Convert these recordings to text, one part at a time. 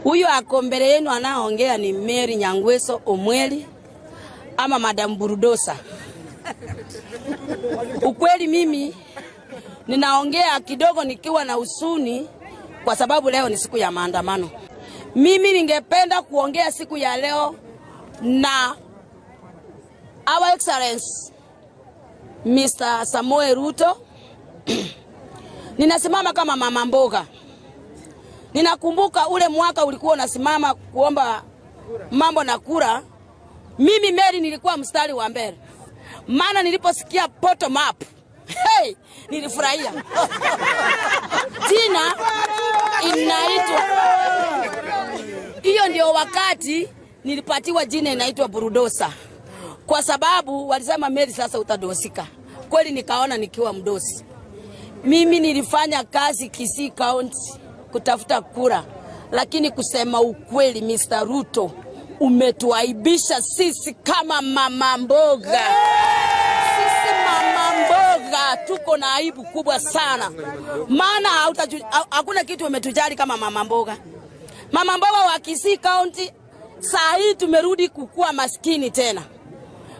Huyu ako mbele yenu anaongea ni Mary Nyangweso Omweli ama Madam Burudosa. Ukweli mimi ninaongea kidogo nikiwa na huzuni kwa sababu leo ni siku ya maandamano. Mimi ningependa kuongea siku ya leo na Our Excellency Mr. Samoei Ruto. Ninasimama kama mama mboga. Ninakumbuka ule mwaka ulikuwa unasimama kuomba mambo na kura. Mimi Mary nilikuwa mstari wa mbele. Maana niliposikia bottom up, hey, nilifurahia. Jina inaitwa, hiyo ndio wakati nilipatiwa jina inaitwa Burudosa. Kwa sababu walisema Mary sasa utadosika. Kweli nikaona nikiwa mdosi. Mimi nilifanya kazi Kisii County kutafuta kura. Lakini kusema ukweli Mr. Ruto, umetuaibisha sisi kama mama mboga. Sisi mama mboga tuko na aibu kubwa sana. Maana hakuna kitu umetujali kama mama mboga. Mama mboga wa Kisii County saa hii tumerudi kukua maskini tena.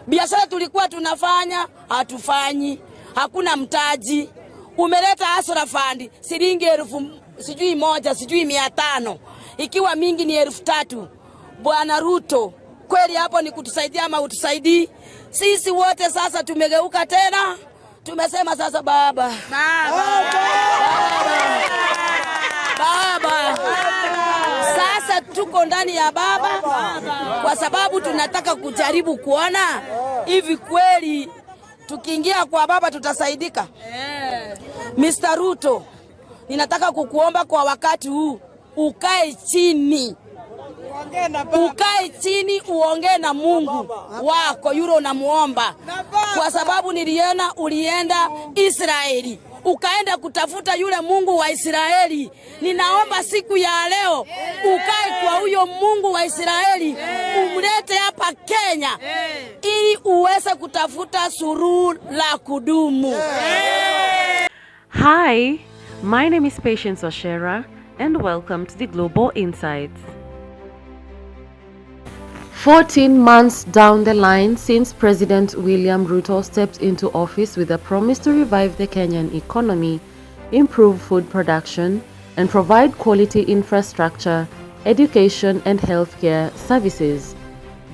Biashara tulikuwa tunafanya, hatufanyi. Hakuna mtaji. Umeleta Asura Fund, shilingi 1,000, sijui 500. Ikiwa mingi ni 3,000. Bwana Ruto, kweli hapo ni kutusaidia ama utusaidii? Sisi wote sasa tumegeuka tena. Tumesema sasa baba. Baba. Sasa tuko ndani ya baba kwa sababu tunataka kujaribu kuona hivi kweli tukiingia kwa baba tutasaidika. Mr. Ruto, ninataka kukuomba kwa wakati huu ukae chini. Ukae chini uongee na Mungu wako yule unamuomba. Kwa sababu niliona ulienda Israeli. Ukaenda kutafuta yule Mungu wa Israeli. Ninaomba siku ya leo ukae kwa huyo Mungu wa Israeli, umlete hapa Kenya ili uweze kutafuta suluhu la kudumu. Hi, my name is Patience Oshera and welcome to the Global Insights. 14 months down the line since President William Ruto stepped into office with a promise to revive the Kenyan economy, improve food production, and provide quality infrastructure, education, and healthcare services.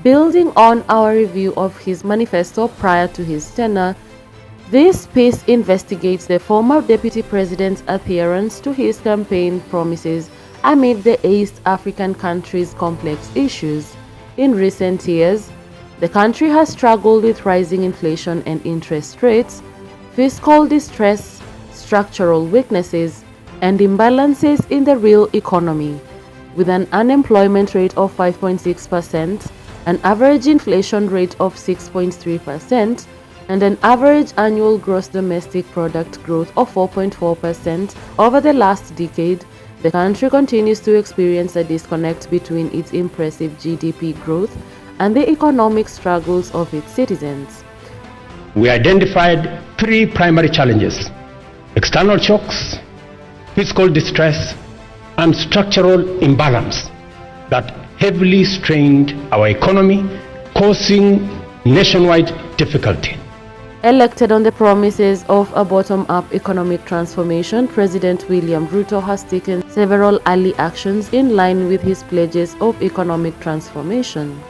Building on our review of his manifesto prior to his tenure, this piece investigates the former Deputy President's adherence to his campaign promises amid the East African country's complex issues. In recent years, the country has struggled with rising inflation and interest rates, fiscal distress, structural weaknesses, and imbalances in the real economy, with an unemployment rate of 5.6%, an average inflation rate of 6.3%, and an average annual gross domestic product growth of 4.4% over the last decade. The country continues to experience a disconnect between its impressive GDP growth and the economic struggles of its citizens. We identified 3 primary challenges: external shocks, fiscal distress, and structural imbalance that heavily strained our economy, causing nationwide difficulty. Elected on the promises of a bottom-up economic transformation, President William Ruto has taken several early actions in line with his pledges of economic transformation.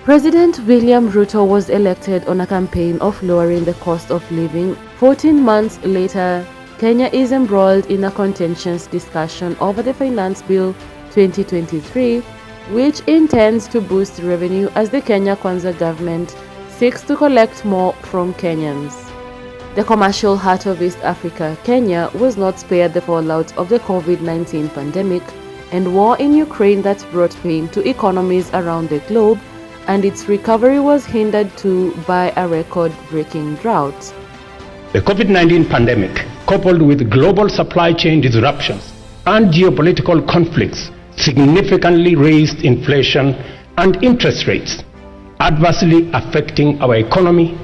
President William Ruto was elected on a campaign of lowering the cost of living. 14 months later, Kenya is embroiled in a contentious discussion over the Finance Bill 2023, which intends to boost revenue as the Kenya Kwanza government seeks to collect more from Kenyans. The commercial heart of East Africa, Kenya, was not spared the fallout of the COVID-19 pandemic and war in Ukraine that brought pain to economies around the globe, and its recovery was hindered too by a record-breaking drought. The COVID-19 pandemic, coupled with global supply chain disruptions and geopolitical conflicts, significantly raised inflation and interest rates, adversely affecting our economy,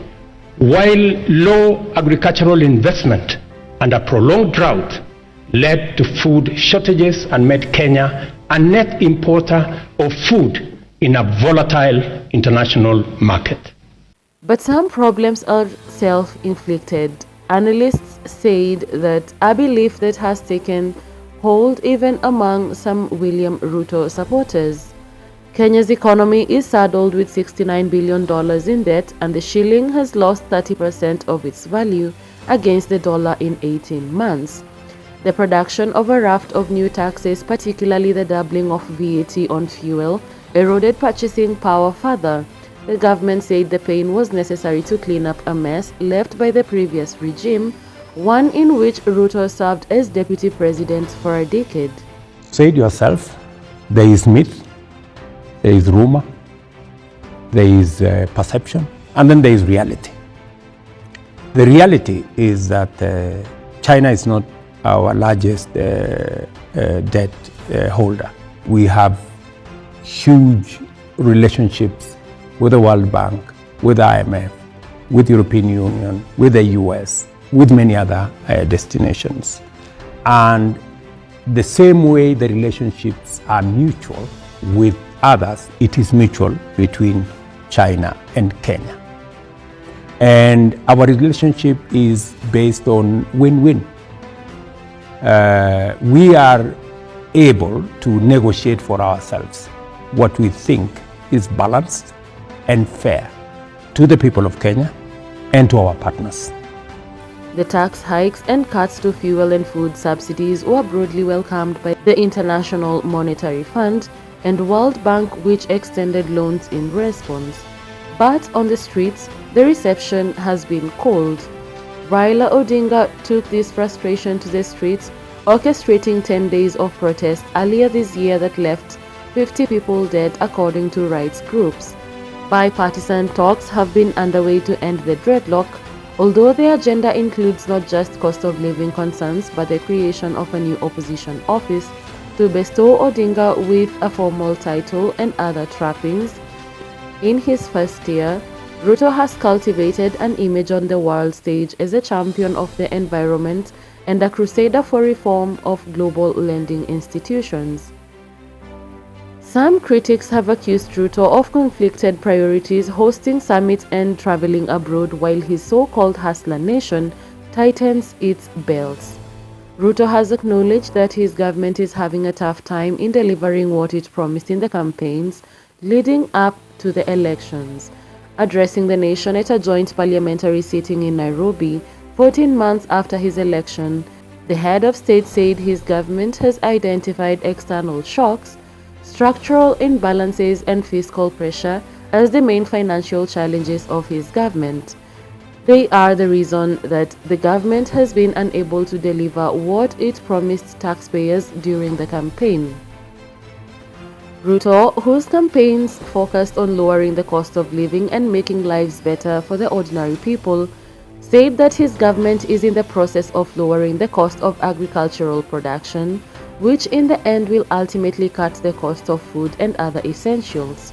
while low agricultural investment and a prolonged drought led to food shortages and made Kenya a net importer of food in a volatile international market. But some problems are self-inflicted. Analysts said that a belief that has taken hold even among some William Ruto supporters. Kenya's economy is saddled with $69 billion in debt, and the shilling has lost 30% of its value against the dollar in 18 months. The production of a raft of new taxes, particularly the doubling of VAT on fuel, eroded purchasing power further. The government said the pain was necessary to clean up a mess left by the previous regime, one in which Ruto served as deputy president for a decade. Say it yourself, there is myth, there is rumor, there is perception, and then there is reality. The reality is that China is not our largest debt holder. We have huge relationships with the World Bank, with the IMF, with the European Union, with the US, with many other destinations. And the same way the relationships are mutual with others, it is mutual between China and Kenya. And our relationship is based on win-win. We are able to negotiate for ourselves what we think is balanced and fair to the people of Kenya and to our partners. The tax hikes and cuts to fuel and food subsidies were broadly welcomed by the International Monetary Fund and World Bank, which extended loans in response. But on the streets, the reception has been cold. Raila Odinga took this frustration to the streets, orchestrating 10 days of protest earlier this year that left 50 people dead, according to rights groups. Bipartisan talks have been underway to end the deadlock, although the agenda includes not just cost of living concerns but the creation of a new opposition office to bestow Odinga with a formal title and other trappings. In his first year, Ruto has cultivated an image on the world stage as a champion of the environment and a crusader for reform of global lending institutions. Some critics have accused Ruto of conflicted priorities, hosting summits and traveling abroad while his so-called hustler nation tightens its belts. Ruto has acknowledged that his government is having a tough time in delivering what it promised in the campaigns leading up to the elections. Addressing the nation at a joint parliamentary sitting in Nairobi, 14 months after his election, the head of state said his government has identified external shocks, structural imbalances and fiscal pressure as the main financial challenges of his government. They are the reason that the government has been unable to deliver what it promised taxpayers during the campaign. Ruto, whose campaigns focused on lowering the cost of living and making lives better for the ordinary people, said that his government is in the process of lowering the cost of agricultural production, which in the end will ultimately cut the cost of food and other essentials.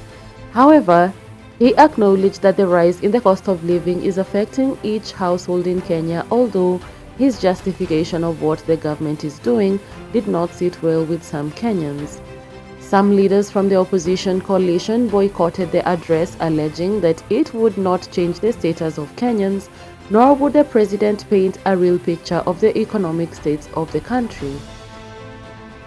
However, he acknowledged that the rise in the cost of living is affecting each household in Kenya, although his justification of what the government is doing did not sit well with some Kenyans. Some leaders from the opposition coalition boycotted the address, alleging that it would not change the status of Kenyans, nor would the president paint a real picture of the economic state of the country.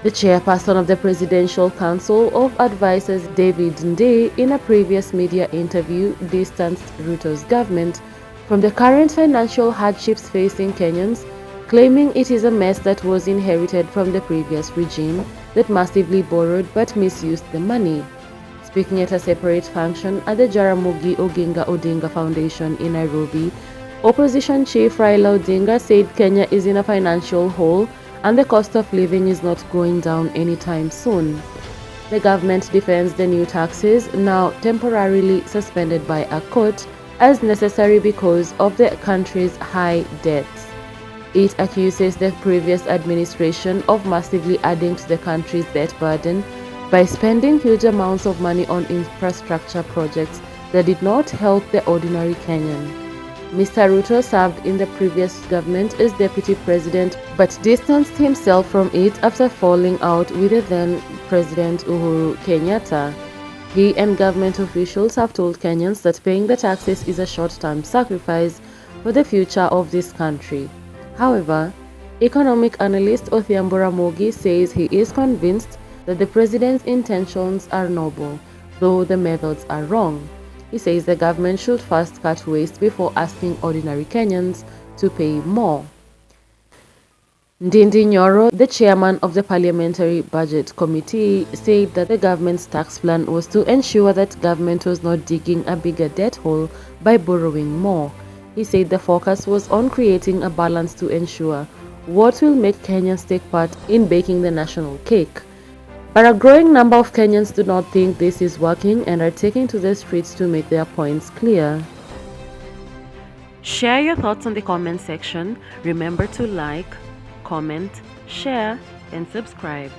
The chairperson of the Presidential Council of Advisers, David Ndei, in a previous media interview, distanced Ruto's government from the current financial hardships facing Kenyans, claiming it is a mess that was inherited from the previous regime that massively borrowed but misused the money. Speaking at a separate function at the Jaramogi Oginga Odinga Foundation in Nairobi, opposition chief Raila Odinga said Kenya is in a financial hole and the cost of living is not going down anytime soon. The government defends the new taxes, now temporarily suspended by a court, as necessary because of the country's high debts. It accuses the previous administration of massively adding to the country's debt burden by spending huge amounts of money on infrastructure projects that did not help the ordinary Kenyan. Mr. Ruto served in the previous government as deputy president but distanced himself from it after falling out with the then President Uhuru Kenyatta. He and government officials have told Kenyans that paying the taxes is a short-term sacrifice for the future of this country. However, economic analyst Odhiambo Ramogi says he is convinced that the president's intentions are noble, though the methods are wrong. He says the government should first cut waste before asking ordinary Kenyans to pay more. Ndindi Nyoro, the chairman of the Parliamentary Budget Committee, said that the government's tax plan was to ensure that government was not digging a bigger debt hole by borrowing more. He said the focus was on creating a balance to ensure what will make Kenyans take part in baking the national cake. But a growing number of Kenyans do not think this is working and are taking to the streets to make their points clear. Share your thoughts in the comment section. Remember to like, comment, share, and subscribe.